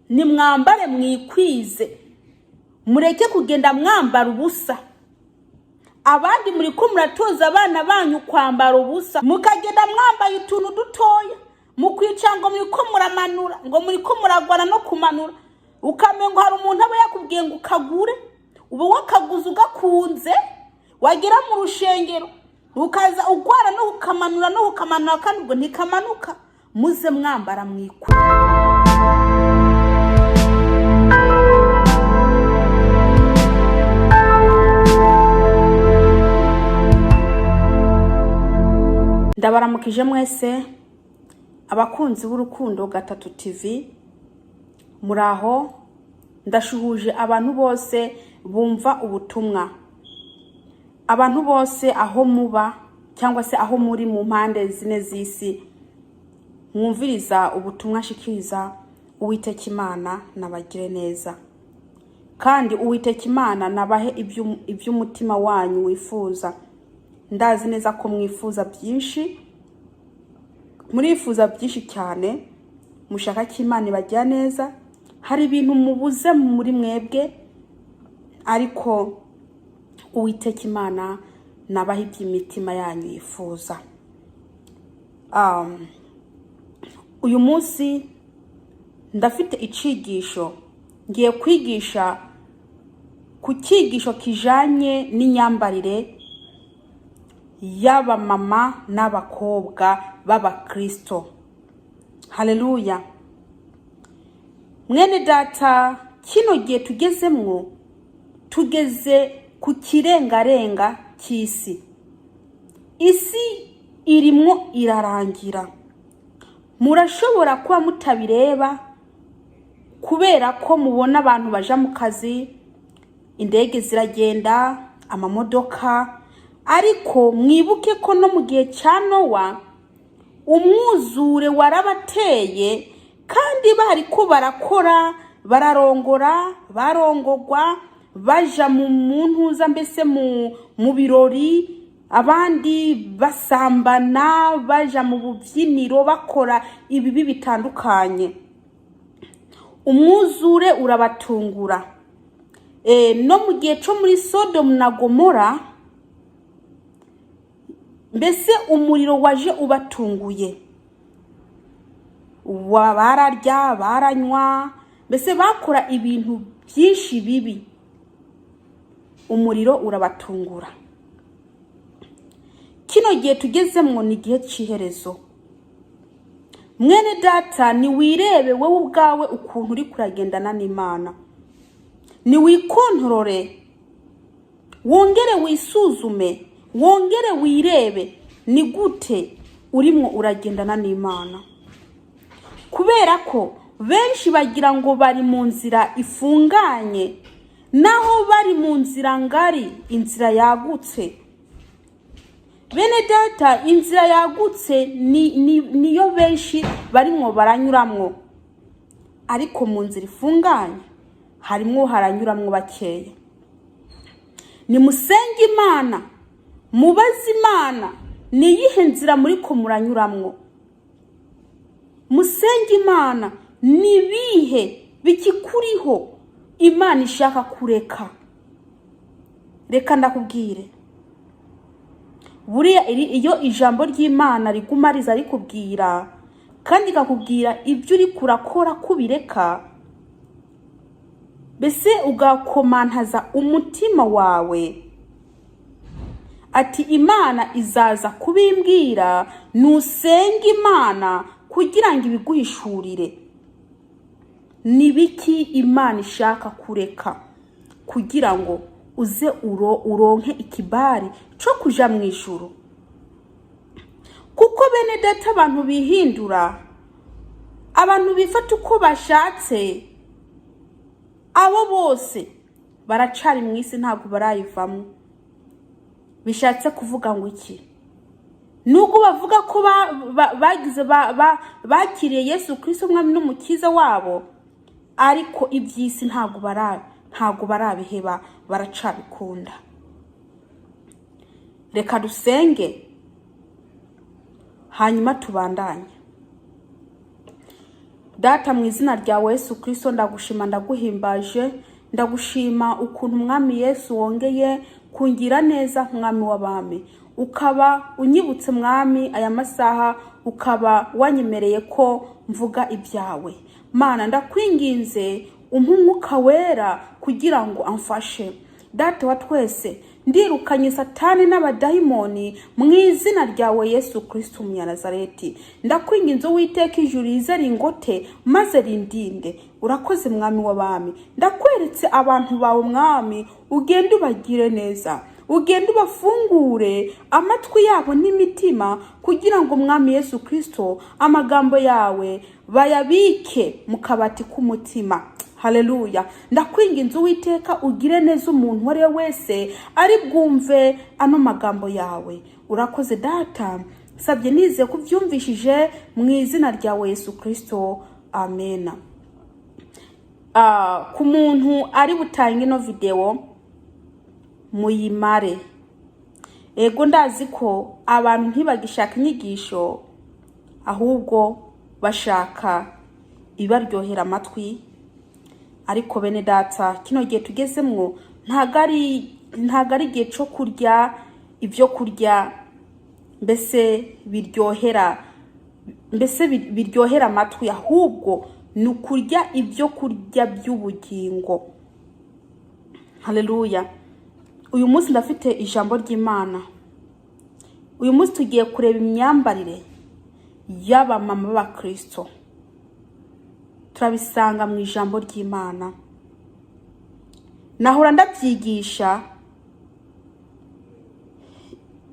nimwambare mwikwize, mureke kugenda mwambara ubusa. Abandi muri ko muratoza abana banyu kwambara ubusa, mukagenda mwambaye utuntu dutoya, mukwicanga muri ko muramanura, ngo muri ko muragwana no kumanura. Ukamengo hari umuntu aba yakubwiye ngo ukagure, ubu wakaguza ugakunze, wagera mu rushengero ukaza ugwara no ukamanura kandi ubwo ntikamanuka. Muze mwambara mwikwe. Ndabaramukije mwese abakunzi b'Urukundo gatatu TV, muraho. Ndashuhuje abantu bose bumva ubutumwa, abantu bose aho muba cyangwa se aho muri mu mpande zine z'isi mwumviriza ubutumwa shikiriza. Uwiteka Imana nabagire neza, kandi Uwiteka Imana nabahe iby'umutima wanyu wifuza. Ndazi neza ko mwifuza byinshi, murifuza byinshi cyane, mushaka ko Imana ibajya neza. Hari ibintu mubuze muri mwebwe, ariko Uwiteka Imana nabahe iby'imitima yanyu yifuza. Uyu munsi ndafite icigisho, ngiye kwigisha ku cyigisho kijanye n'inyambarire y'aba mama n'abakobwa b'abakristo. Haleluya. Mwene data, kino gihe tugezemwo, tugeze ku kirengarenga cy'isi. Isi irimwo irarangira. Murashobora kuba mutabireba kubera ko mubona abantu baja mu kazi, indege ziragenda, amamodoka, ariko mwibuke ko no mu gihe cya Nowa umwuzure warabateye, kandi bari ko barakora, bararongora, barongogwa, baja mu ntuza, mbese mu birori, abandi basambana, baja mu bubyiniro, bakora ibibi bitandukanye. Umwuzure urabatungura. No mu gihe cyo muri Sodomu na Gomora, mbese umuriro waje ubatunguye. Bararya, baranywa, mbese bakora ibintu byinshi bibi. Umuriro urabatungura. Kino gihe tugezemwo ni gihe cy'iherezo. Mwene data, ni wirebe wowe ubwawe ukuntu uri kuragendana n'Imana. Ni wikontorore, wongere wisuzume, wongere wirebe ni gute urimo uragendana n'Imana. Kubera ko benshi bagira ngo bari mu nzira ifunganye, naho bari mu nzira ngari, inzira yagutse. Bene data, inzira yagutse niyo benshi barimo baranyuramwo, ariko mu nzira ifunganye harimo haranyuramwo bakeya. Ni musenge Imana, mubaze Imana ni yihe nzira muri ko muranyuramwo. Musenge Imana ni bihe bikikuriho Imana ishaka kureka. Reka ndakubwire, buriya iyo ijambo ry'Imana rigumariza rikubwira kandi kakubwira ibyo uri kurakora kubireka, bese ugakomantaza umutima wawe ati Imana izaza kubimbwira, nusenge Imana kugira ngo ibiguhishurire ni biki Imana ishaka kureka, kugira ngo uze uronke ikibari cyo kuja mu ijuru. Kuko bene data, abantu bihindura, abantu bifata uko bashatse, abo bose baracari mu isi, ntabwo barayivamo. Bishatse kuvuga ngo iki? Nuko bavuga ko bagize bakiriye Yesu Kristo umwami n'umukiza wabo, ariko iby'isi ntabwo barabiheba, baracabikunda. Reka dusenge hanyuma tubandanye. Data mu izina rya Yesu Kristo ndagushima ndaguhimbaje, ndagushima ukuntu Mwami Yesu wongeye kungira neza Mwami w'abami, ukaba unyibutse Mwami aya masaha, ukaba wanyemereye ko mvuga ibyawe. Mana ndakwinginze umwuka wera kugira ngo amfashe. Data wa twese ndirukanye satani n'abadayimoni mu izina ryawe Yesu Kristo Nazareti. Ndakwinginze Uwiteka ijuru rize ringote maze rindinde. Urakoze Mwami w'abami, ndakweretse abantu bawe Mwami, ugende ubagire neza, ugende ubafungure amatwi yabo n'imitima, kugira ngo Mwami Yesu Kristo amagambo yawe bayabike mu kabati k'umutima. Haleluya. Ndakwinginze Uwiteka ugire neza umuntu wari wese ari bwumve ano magambo yawe. Urakoze Data, sabye nize kubyumvishije mu izina ryawe Yesu Kristo. Amen. Ku muntu ari butange no video muyimare. Ego ndazi ko abantu ntibagishaka inyigisho, ahubwo bashaka ibaryohera amatwi. Ariko bene Data, kino gihe tugezemwo ntagari igihe cyo kurya ibyo kurya mbese biryohera amatwi, ahubwo ni ukurya ibyo kurya by'ubugingo. Haleluya. Uyu munsi ndafite ijambo ry'Imana. Uyu munsi tugiye kureba imyambarire y'abamama b'Abakristo. Turabisanga mu ijambo ry'Imana. Nahora ndabyigisha,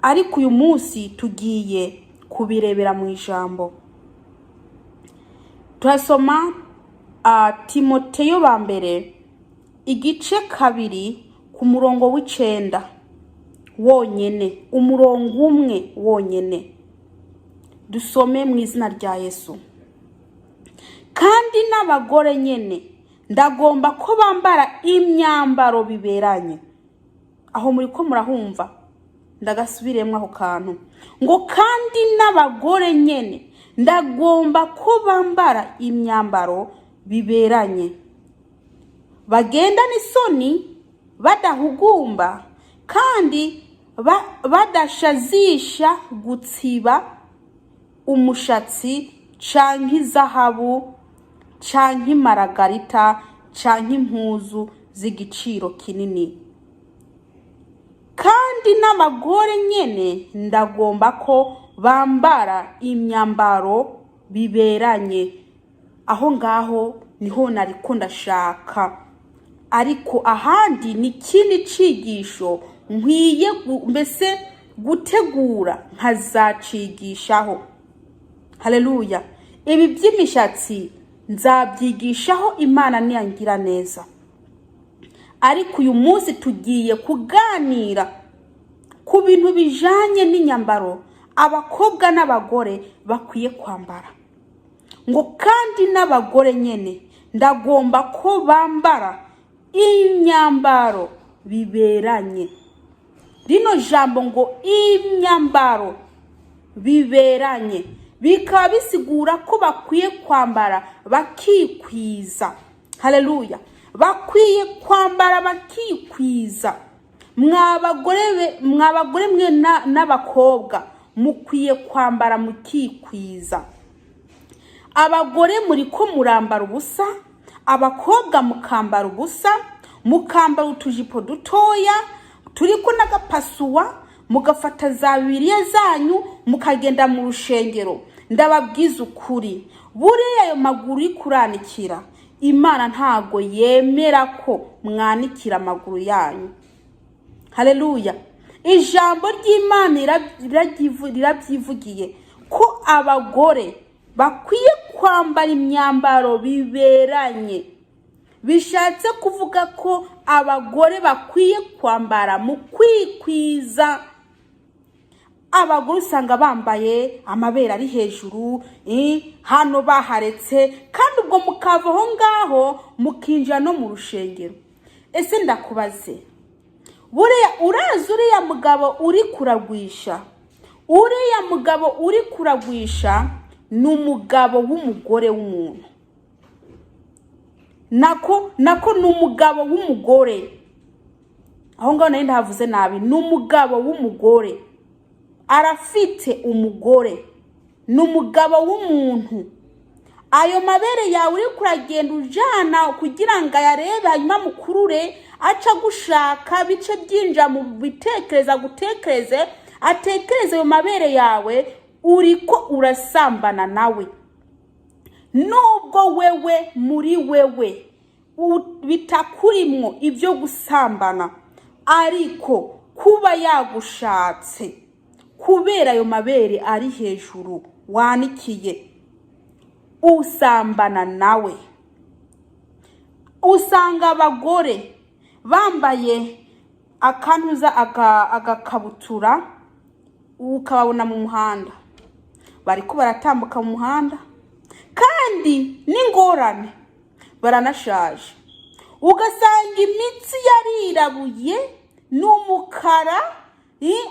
ariko uyu munsi tugiye kubirebera mu ijambo. Turasoma Timoteyo ba mbere igice 2 ku murongo w'9 wonyene, umurongo umwe wonyene. Dusome mu izina rya Yesu. Kandi n'abagore nyene ndagomba ko bambara imyambaro biberanye. Aho muri ko murahumva, ndagasubiremwe aho kantu ngo kandi n'abagore nyene ndagomba ko bambara imyambaro biberanye, bagenda n'isoni, badahugumba, kandi badashazisha gutsiba umushatsi canke izahabu canke imaragarita canke impuzu z'igiciro kinini. Kandi n'abagore nyene ndagomba ko bambara imyambaro biberanye. Aho ngaho niho nariko ndashaka, ariko ahandi ni kindi cigisho nkwiye mbese gutegura nkazacigishaho. Haleluya. Ibi by'imishatsi nzabyigishaho Imana niyangira neza, ariko uyu munsi tugiye kuganira ku bintu bijanye n'inyambaro abakobwa n'abagore bakwiye kwambara. Ngo kandi n'abagore nyene ndagomba ko bambara imyambaro biberanye. Rino jambo ngo imyambaro biberanye bikaba bisigura ko bakwiye kwambara bakikwiza. Haleluya. Bakwiye kwambara bakikwiza. Mwabagore mwe n'abakobwa mukwiye kwambara mukikwiza. Abagore muri ko murambara ubusa, abakobwa mukambara ubusa, mukambara utujipo dutoya turiko n'agapasuwa, mugafata za Bibiliya zanyu mukagenda mu rushengero. Ndababwiza ukuri, buriya ayo maguru ikuranikira, Imana ntago yemera ko mwanikira amaguru yanyu. Haleluya. Ijambo ry'Imana rirabyivugiye ko abagore bakwiye kwambara imyambaro biberanye. Bishatse kuvuga ko abagore bakwiye kwambara mu kwikwiza. Abagore usanga bambaye amabere ari hejuru, hano baharetse, kandi ubwo mukava aho ngaho mukinjira no mu rushengero. Ese ndakubaze, buriya urazi uriya mugabo uri kuragwisha? Uriya mugabo uri kuragwisha ni umugabo w'umugore w'umuntu. nako n'umugabo w'umugore. Aho ngaho nari ndahavuze nabi. N'umugabo w'umugore, arafite umugore, n'umugabo w'umuntu. Ayo mabere yawe uri kuragenda ujana kugira ngo ayarebe, hanyuma mukurure aca gushaka bice byinja mu bitekereza gutekereze, atekereze ayo mabere yawe, uriko urasambana nawe. Nubwo wewe muri wewe bitakurimwo ibyo gusambana, ariko kuba yagushatse kubera ayo mabere ari hejuru wanikiye, usambana nawe. Usanga abagore bambaye akantuza agakabutura, ukababona mu muhanda bariko baratambuka mu muhanda, kandi n'ingorane baranashaje. Ugasanga imitsi yarirabuye n'umukara,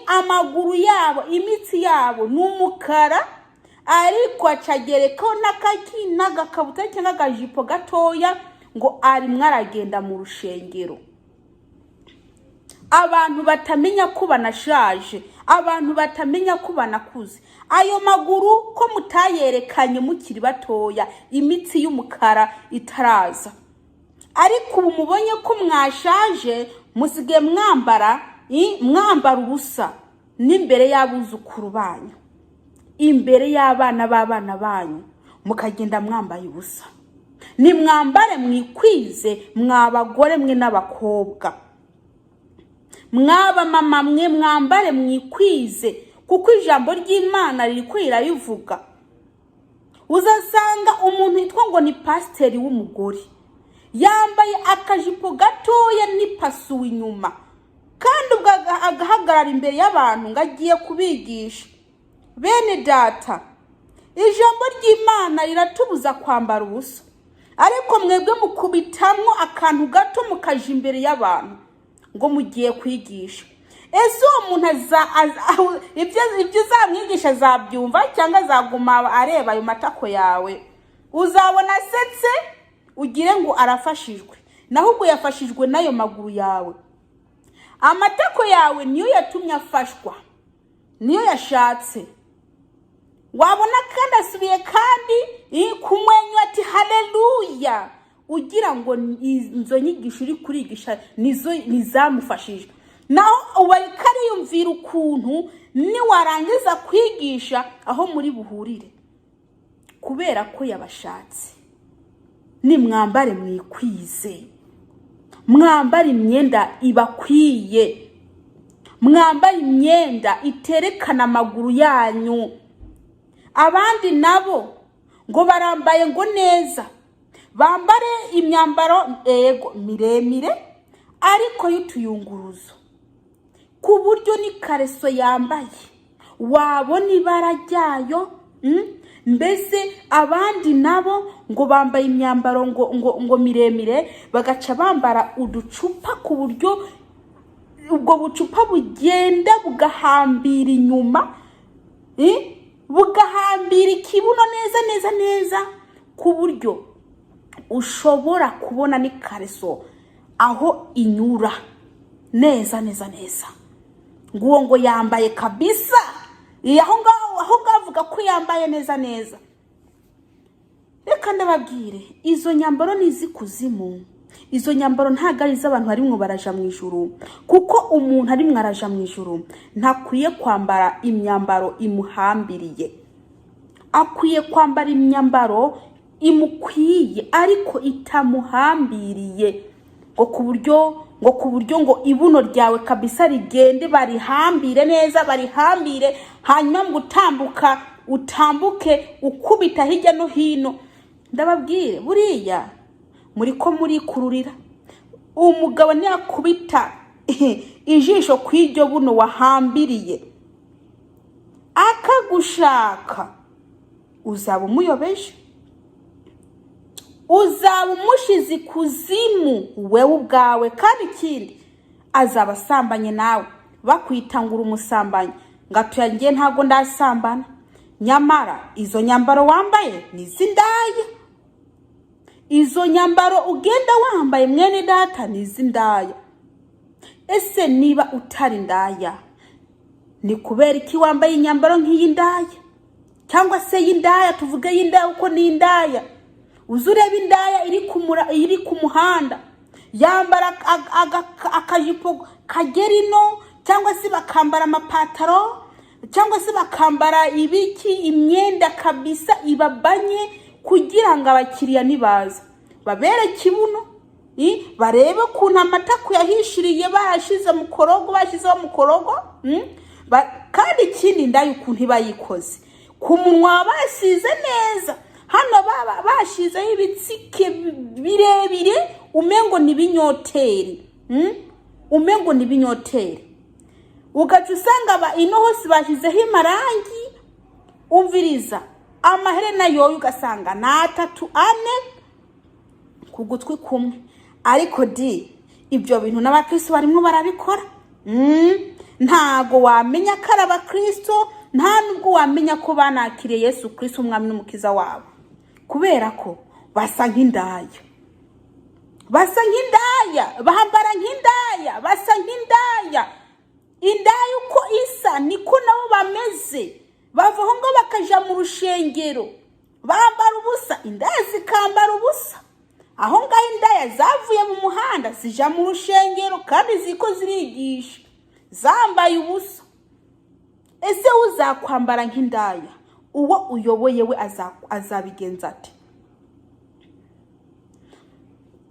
amaguru yabo imitsi yabo n'umukara, ariko acagerekaho n'agakabutura cyangwa agajipo gatoya ngo arimwo aragenda mu rushengero. Abantu batamenya ko banashaje, abantu batamenya ko banakuze. Ayo maguru ko mutayerekanye mukiri batoya, imitsi y'umukara itaraza, ariko ubu mubonye ko mwashaje, musige mwambara ubusa n'imbere y'abuzukuru banyu, imbere y'abana b'abana banyu, mukagenda mwambaye ubusa. Ni mwambare mwikwize, mwabagore mwe n'abakobwa, mwaba mama mwe mwambare mwikwize, kuko ijambo ry'Imana ririko rirabivuga. Uzasanga umuntu yitwa ngo ni pasiteri w'umugore, yambaye akajipo gatoya n'ipasuwe inyuma, kandi ubwo agahagarara imbere y'abantu ngo agiye kubigisha. Bene data, ijambo ry'Imana riratubuza kwambara ubusa, ariko mwebwe mukubitamwo akantu gato mukaja imbere y'abantu ngo mugiye kwigisha. Ese uwo muntu ibyo uzamwigisha azabyumva cyangwa azaguma areba ayo matako yawe? Uzabona setse ugire ngo arafashijwe, naho ubwo yafashijwe n'ayo maguru yawe. Amatako yawe niyo yatumye afashwa, niyo yashatse. Wabona kandi asubiye kandi kumwenya ati haleluya, ugira ngo izo nyigisho uri kurigisha nizo nizamufashije. Naho uba kariyumvira ukuntu ni warangiza kwigisha aho muri buhurire, kubera ko yabashatse. Ni mwambare mwikwize, mwambare imyenda ibakwiye, mwambare imyenda iterekana amaguru yanyu. Abandi nabo ngo barambaye ngo neza, bambare imyambaro miremire ariko y'utuyunguruzo, ku buryo ni kareso yambaye wabona ibara ryayo. Mbese abandi nabo ngo bambaye imyambaro ngo miremire, bagaca bambara uducupa ku buryo ubwo bucupa bugenda bugahambira inyuma, bugahambira ikibuno neza, ku buryo ushobora kubona ni kareso aho inyura neza. Nguwo ngo yambaye kabisa, aho ngavuga ko yambaye neza. Reka ndababwire, izo nyambaro nizikuzimu. Izo nyambaro ntago ari z'abantu harimwo baraja mu ijuru, kuko umuntu harimwo araja mu ijuru ntakwiye kwambara imyambaro imuhambiriye. Akwiye kwambara imyambaro imukwiye ariko itamuhambiriye, ngo ku buryo ngo ibuno ryawe kabisa rigende barihambire neza, barihambire, hanyuma gutambuka utambuke ukubita hirya no hino. Ndababwire, buriya muri kururira. Umugabo ntiyakubita ijisho kw'iryo buno wahambiriye akagushaka, uzaba umuyobeje, uzaba umushizi kuzimu wewe ubwawe. Kandi ikindi, azaba asambanye nawe, bakwitangura umusambanyi, ngatuya ngiye ntago ndasambana, nyamara izo nyambaro wambaye nizindaye. izo nyambaro ugenda wambaye mwene data n'izindaya. Ese niba utari ndaya, ni kubera iki wambaye inyambaro nk'iy'indaya? Cyangwa se y'indaya, tuvuge y'indaya uko ni indaya. Uzureba indaya iri ku muhanda, yambara akajipo kagerino, cyangwa se bakambara amapataro, cyangwa se bakambara imyenda kabisa ibabanye, kugira ngo abakiriya nibaza babere kibuno, barebe kuntu amatako yahishiriye bashizeho mu korogo, kandi ikindi ndaya ukuntu bayikoze ku munwa basize neza, hano bashizeho ibitsike birebire umengo nibinyoteri, ugaca usanga ino hose bashizeho amarangi. Umviriza, amaherena yoyo ugasanga na 3 4 ku gutwi kumwe. Ariko ibyo bintu n'abakristo barimo barabikora. Ntago wamenya ko ari abakristo, nta nubwo wamenya ko banakiriye Yesu Kristo umwami n'umukiza wabo, kubera ko basa nk'indaya, bahambara nk'indaya, basa nk'indaya. Indaya uko isa niko nabo bameze, bavaho ngo bakaja mu rushengero bambara ubusa, indaya zikambara ubusa. Aho ngaho indaya zavuye mu muhanda zija mu rushengero kandi ziko zirigisha zambaye ubusa. Ese uzakwambara nk'indaya, uwo uyoboye we azabigenza ate?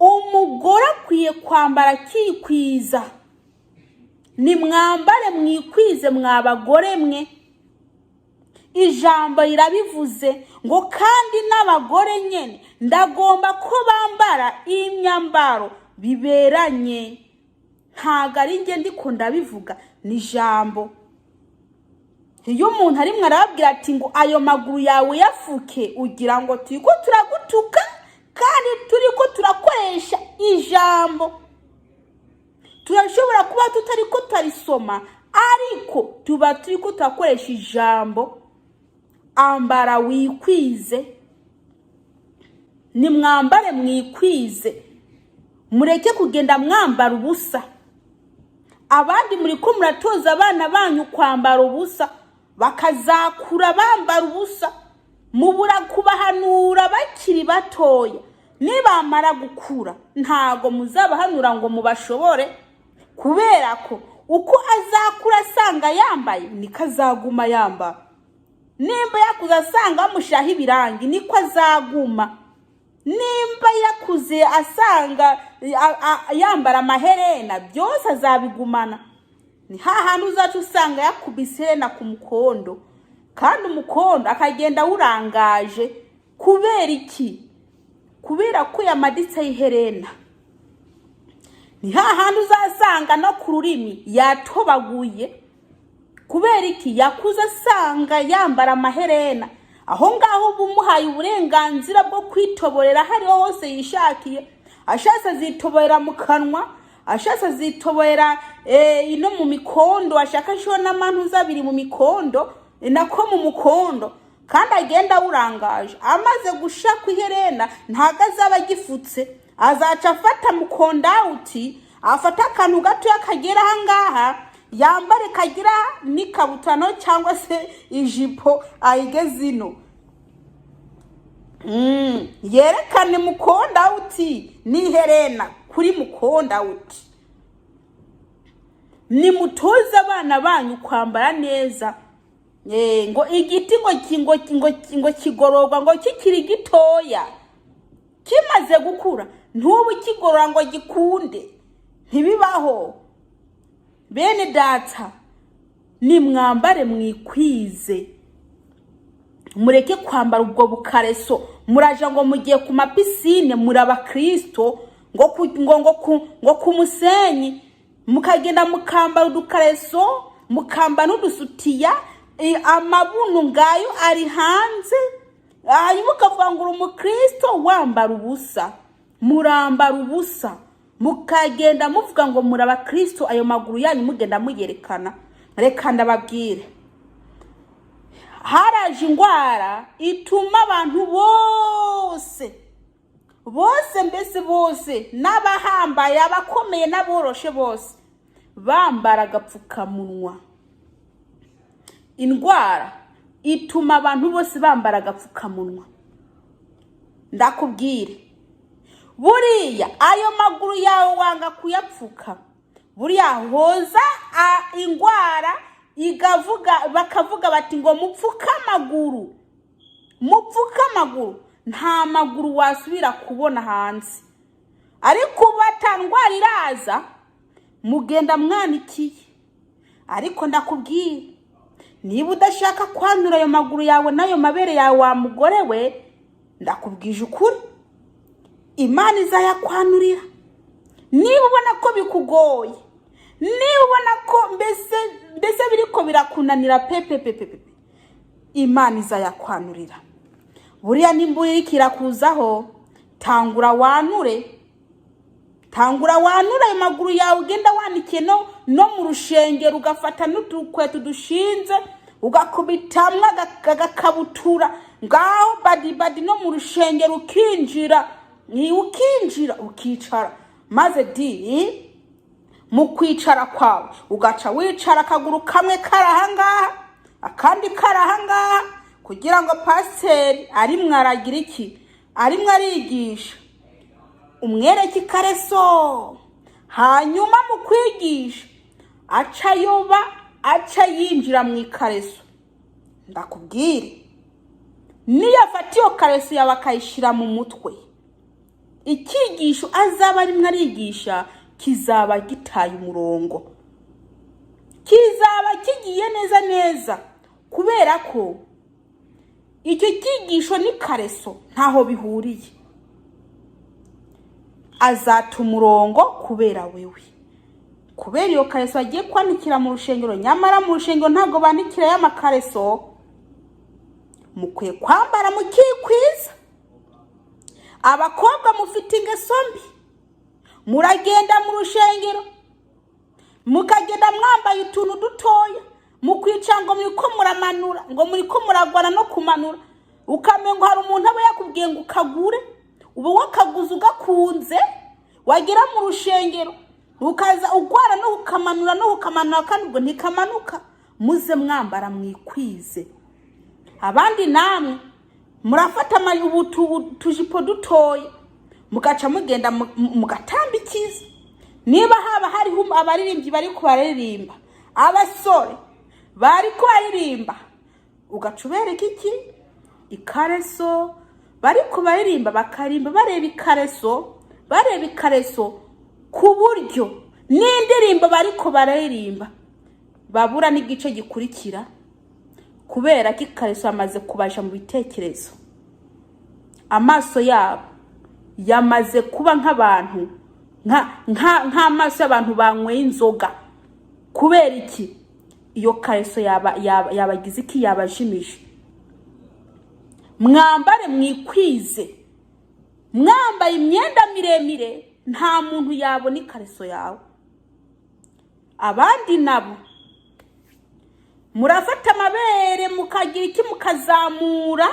Umugore akwiye kwambara kikwiza. Nimwambare mwikwize mwabagore mwe. Ijambo rirabivuze ngo kandi n'abagore nyene ndagomba ko bambara imyambaro biberanye. Ntago ari nge ndiko ndabivuga, ni ijambo. Iyo umuntu ari mwarababwira ati ngo ayo maguru yawe yafuke, ugira ngo turiko turagutuka kandi turiko turakoresha ijambo. Turashobora kuba tutariko tarisoma, ariko tuba turiko turakoresha ijambo. Ambara wikwize. Nimwambare mwikwize, mureke kugenda mwambara ubusa. Abandi muriko muratoza abana banyu kwambara ubusa, bakazakura bambara ubusa. Mubura kubahanura bakiri batoya. Nibamara gukura ntago muzabahanura ngo mubashobore, kubera ko uko azakura asanga yambaye niko azaguma yambara. Nimba yakuze asanga mushaho ibirangi niko azaguma. Nimba yakuze asanga yambara amaherena, byose azabigumana. Ni hahandi uzaca usanga yakubise herena ku mukondo, kandi umukondo akagenda urangaje. Kubera iki? Kubera ko yamaditse iherena. Ni hahandi uzasanga no ku rurimi yatobaguye. Kubera iki? Yakuze asanga yambara amaherena. Aho ngaho bumuhaye uburenganzira bwo kwitoborera hariho hose yishakiye. Ashatse azitoborera mu kanwa, ashatse azitoborera ino mu mikondo, ashaka shona n'amantu zabiri mu mikondo, nako mu mukondo, kandi agenda urangaje. Amaze gushaka iherena ntago azaba gifutse, azaca afata mukondauti, afata akantu gato yakagera hangaha, yambare kagira n'ikabutano cyangwa se ijipo ayigezino. Yerekane mukondauti ni kuri mukondauti. Nimutoza abana banyu kwambara neza. Ngo igiti ngo kigororwa ngo kikiri gitoya, kimaze gukura ntubu kigorora ngo gikunde. Ntibibaho. Bene data, nimwambare mwikwize. Mureke kwambara ubwo bukareso muraja ngo mugiye ku mapisine muri abakristo, ngo ku musenyi mukagenda mukambara udukareso, mukamba n'udusutiya, amabuno ngayo ari hanze. Hanyuma ukavuga ngo umukristo wambara ubusa, murambara ubusa, mukagenda muvuga ngo muri abakristo, ayo maguru yanyu mugenda muyerekana. Reka ndababwire, haraje ingwara ituma abantu bose bose mbese bose n'abahambaye abakomeye n'aboroshe bose bambara agapfukamunwa. Indwara ituma abantu bose bambara agapfukamunwa. Ndakubwire, buriya ayo maguru yawe wanga kuyapfuka, buriya hoza indwara bakavuga bati ngo mupfuka amaguru, nta maguru wasubira kubona hanze. Ariko batandwara iraza mugenda mwanikiye. Ariko ndakubwira, niba udashaka kwandura ayo maguru yawe n'ayo mabere yawe wa mugore we, ndakubwije ukuri, Imana izayakwanurira. Niba ubona ko bikugoye, niba ubona ko mbese biriko birakunanira pepe, Imana izayakwanurira. Buriya nimba irikirakuzaho, tangura wanure ayo maguru yawe, ugenda wanikiye no mu rushengero, ugafata n'udukweto dushinze ugakubitamwa agakabutura ngaho badi no mu rushengero ukinjira ukicara, maze mu kwicara kwawe ugaca wicara akaguru kamwe karahangaha akandi karahangaha, kugira ngo pasiteri arimwe aragira iki, arimwe arigisha umwereke ikareso, hanyuma mu kwigisha aca yinjira mu ikareso. Ndakubwire, niyo afata iyo kareso yawe akayishyira mu mutwe, icyigisho azaba arimwe arigisha kizaba gitaye umurongo, kizaba kigiye neza, kubera ko icyo cyigisho ni kareso ntaho bihuriye. Azata umurongo kubera wewe, kubera iyo kareso agiye kwanikira mu rushengero. Nyamara mu rushengero ntago banikira y'amakareso, mukwiye kwambara mukikwiza. Abakobwa mufite ingeso mbi, muragenda mu rushengero mukagenda mwambaye utuntu dutoya, mukwica ngo muriko muramanura, ngo muriko muragwana no kumanura, ukamengo hari umuntu aba yakubwiye ngo ukagure, uba wakaguza ugakunze, wagera mu rushengero ukaza ugwara no ukamanura kandi ubwo ntikamanuka. Muze mwambara mwikwize. Abandi namwe murafata utujipo dutoya mugaca mugenda mugatambikiza. Niba haba hariho abaririmbyi bari kubaririmba, abasore bari kubaririmba, ugaca ubereka iki, ikareso. Bari kubaririmba bakarimba bareba ikareso, ku buryo n'indirimbo bari kubaririmba babura n'igice gikurikira, kubera ko ikareso amaze kubaja mu bitekerezo. Amaso yabo yamaze kuba nk'abantu, nk'amaso y'abantu banyweye inzoga. Kubera iki? Iyo kareso yabagize iki, yabajimije. Mwambare mwikwize, mwambaye imyenda miremire, nta muntu yabona ikareso yawe. Abandi nabo murafata amabere mukagira iki, mukazamura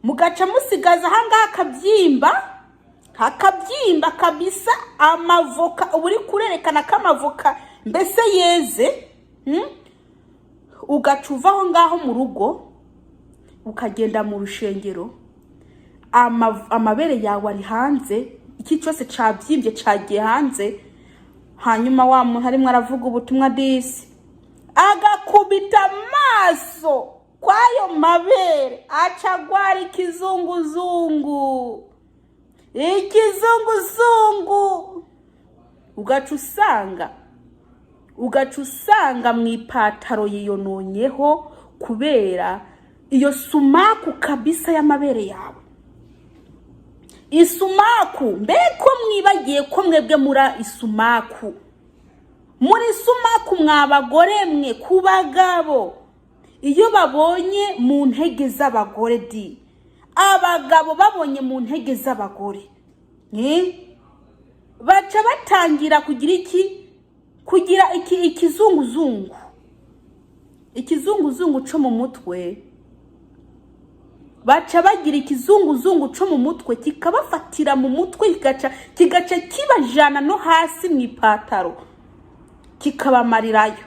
mugaca musigaza ahangaha hakabyimba kabisa, amavoka uri kurerekana ko amavoka mbese yeze. Ugaca uvaho ngaho mu rugo ukagenda mu rushengero, amabere yawe ari hanze, iki cyose cabyimbye cagiye hanze. Hanyuma wa muntu arimwe aravuga ubutumwa disi, agakubita amaso kwayo mabere, acagwara ikizunguzungu. Ugaca usanga mu ipataro yiyononyeho kubera iyo sumaku kabisa y'amabere yawe. Isumaku, mbeko mwibagiye ko mwebwe mura isumaku. Muri sumaku mwabagore mwe ku bagabo. Iyo babonye mu ntege z'abagore abagabo babonye mu ntege z'abagore, baca batangira kugira ikizunguzungu cyo mu mutwe. baca bagira ikizunguzungu cyo mu mutwe kikabafatira mu mutwe kigaca kibajana no hasi mu ipataro kikabamarirayo.